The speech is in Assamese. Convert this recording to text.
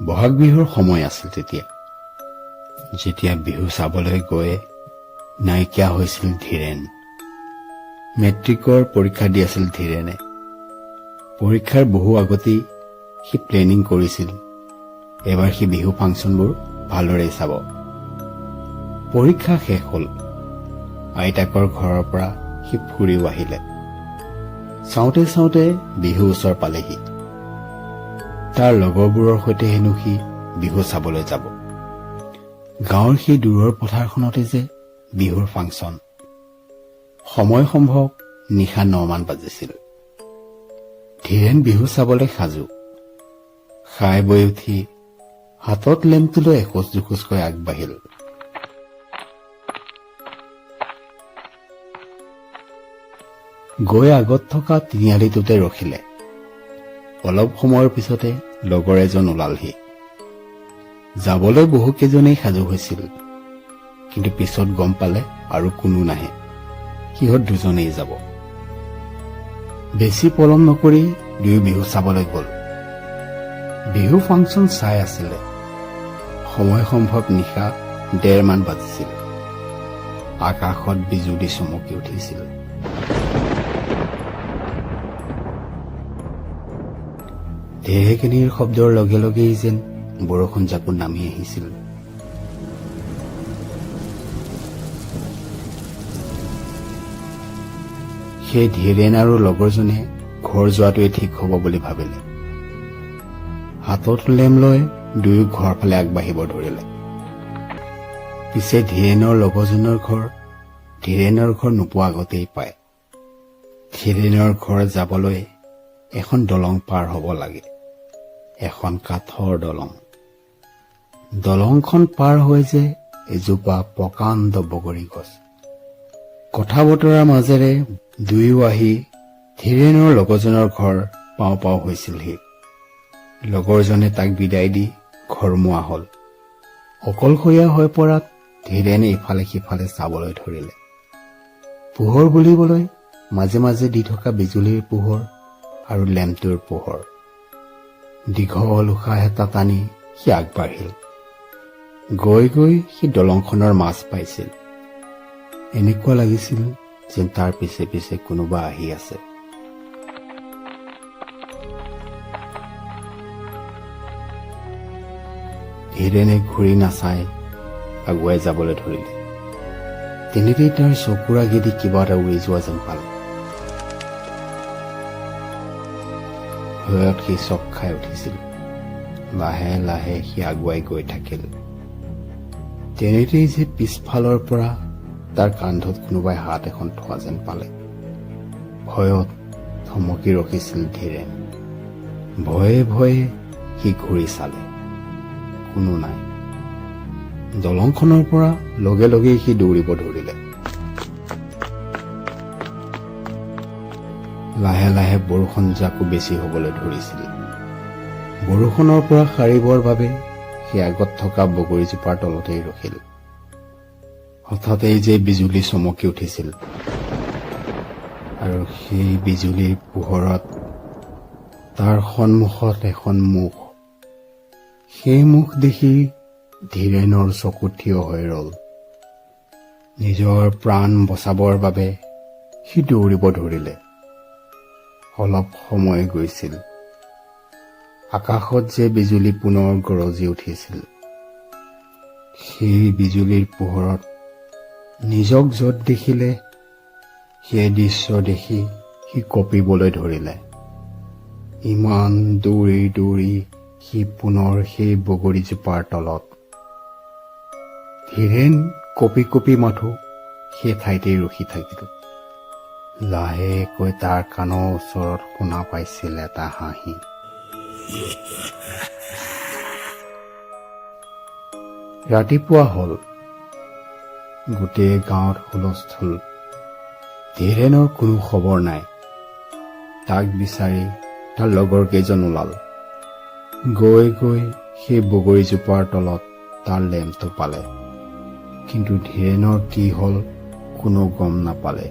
বহাগ বিহুৰ সময় আছিল যেতিয়া বিহু চাবলৈ গৈ নাইকিয়া হৈছিল ধীৰেন। মেট্ৰিকৰ পৰীক্ষা দি আছিল ধীৰেনে। পৰীক্ষাৰ বহু আগতেই সি প্লেনিং কৰিছিল এবাৰ সি বিহু ফাংচনবোৰ ভালদৰে চাব। পৰীক্ষা শেষ হ'ল। আইতাকৰ ঘৰৰ পৰা সি ফুৰিও আহিলে। চাওঁতে চাওঁতে বিহু ওচৰ পালেহি। তাৰ লগৰবোৰৰ সৈতে হেনো সি বিহু চাবলৈ যাব। গাঁৱৰ সেই দূৰৰ পথাৰখনতে যে বিহুৰ ফাংচন। সময় সম্ভৱ নিশা 9 মান বাজিছিল। ধীৰেন বিহু চাবলৈ সাজু। খাই বৈ উঠি হাতত লেম্পটো লৈ এখোজ দুখোজকৈ আগবাঢ়িল। গৈ আগত থকা তিনিআলিটোতে ৰখিলে। অলপ সময়ৰ পিছতে লগৰ এজন ওলালহি। যাবলৈ বহুকেইজনেই সাজু হৈছিল, কিন্তু পিছত গম পালে আৰু কোনো নাহে, সিহঁত দুজনেই যাব। বেছি পলম নকৰি দুয়ো বিহু চাবলৈ গ'ল। বিহু ফাংচন চাই আছিলে। সময় সম্ভৱ নিশা 1:30 মান বাজিছিল। আকাশত বিজুলী চমকি উঠিছিল। ঢেৰেকনিৰ শব্দৰ লগে লগেই যেন বৰষুণ জাকো নামি আহিছিল। সেই ধীৰেন আৰু লগৰজনে ঘৰ যোৱাটোৱে ঠিক হ'ব বুলি ভাবিলে। হাতত লেম্প লৈ দুয়ো ঘৰ ফালে আগবাঢ়িব ধৰিলে। পিছে ধীৰেনৰ লগৰজনৰ ঘৰ নোপোৱা আগতেই পায়। ধীৰেনৰ ঘৰ যাবলৈ এখন দলং পাৰ হ'ব লাগে। এখন কাঠৰ দলং। দলংখন পাৰ হৈ যে এজোপা প্ৰকাণ্ড বগৰী গছ। কথা বতৰাৰ মাজেৰে দুয়ো আহি ধীৰেনৰ লগৰজনৰ ঘৰ পাওঁ পাওঁ হৈছিলহি। লগৰজনে তাক বিদায় দি ঘৰমুৱা হ'ল। অকলশৰীয়া হৈ পৰাত ধীৰেনে ইফালে সিফালে চাবলৈ ধৰিলে। পোহৰ বুলিবলৈ মাজে মাজে দি থকা বিজুলীৰ পোহৰ আৰু লেম্পটোৰ পোহৰ। দীঘল উশাহ এটা টানি সি আগবাঢ়িল। গৈ গৈ সি দলংখনৰ মাজ পাইছিল। এনেকুৱা লাগিছিল যেন তাৰ পিছে পিছে কোনোবা আহি আছে। ধীৰেনে ঘূৰি নাচাই আগুৱাই যাবলৈ ধৰিলে। তেনেতেই তাৰ চকুৰ আগেদি কিবা এটা উৰি যোৱা যেন পালে। ভয়ত সি চক খাই উঠিছিল। লাহে লাহে সি আগুৱাই গৈ থাকিল। তেনেতেই যে পিছফালৰ পৰা তাৰ কান্ধত কোনোবাই হাত এখন থোৱা যেন পালে। ভয়ত থমকি ৰখিছিল ধীৰেন। ভয়ে ভয়ে সি ঘূৰি চালে। কোনো নাই। দলংখনৰ পৰা লগে লগেই সি দৌৰিব ধৰিলে। লাহে লাহে বৰষুণ জাকো বেছি হ'বলৈ ধৰিছিল। বৰষুণৰ পৰা সাৰিবৰ বাবে সি আগত থকা বগৰীজোপাৰ তলতেই ৰখিল। হঠাতেই যে বিজুলী চমকি উঠিছিল আৰু সেই বিজুলীৰ পোহৰত তাৰ সন্মুখত এখন মুখ। সেই মুখ দেখি ধীৰেনৰ চকু থিয় হৈ ৰল। নিজৰ প্ৰাণ বচাবৰ বাবে সি দৌৰিব ধৰিলে। অলপ সময় গৈছিল। আকাশত যে বিজুলী পুনৰ গৰজি উঠিছিল। সেই বিজুলীৰ পোহৰত নিজক য'ত দেখিলে সেই দৃশ্য দেখি সি কঁপিবলৈ ধৰিলে। ইমান দৌৰি দৌৰি সি পুনৰ সেই বগৰীজোপাৰ তলত। ধীৰেন কঁপি কঁপি মাথো সেই ঠাইতেই ৰখি থাকিল। লাহেকৈ তাৰ কাণৰ ওচৰত শুনা পাইছিল এটা হাঁহি। ৰাতিপুৱা হ'ল। গোটেই গাঁৱত হুলস্থুল। ধীৰেনৰ কোনো খবৰ নাই। তাক বিচাৰি তাৰ লগৰ কেইজন ওলাল। গৈ গৈ সেই বগৰীজোপাৰ তলত তাৰ লেম্পটো পালে। কিন্তু ধীৰেনৰ কি হ'ল কোনো গম নাপালে।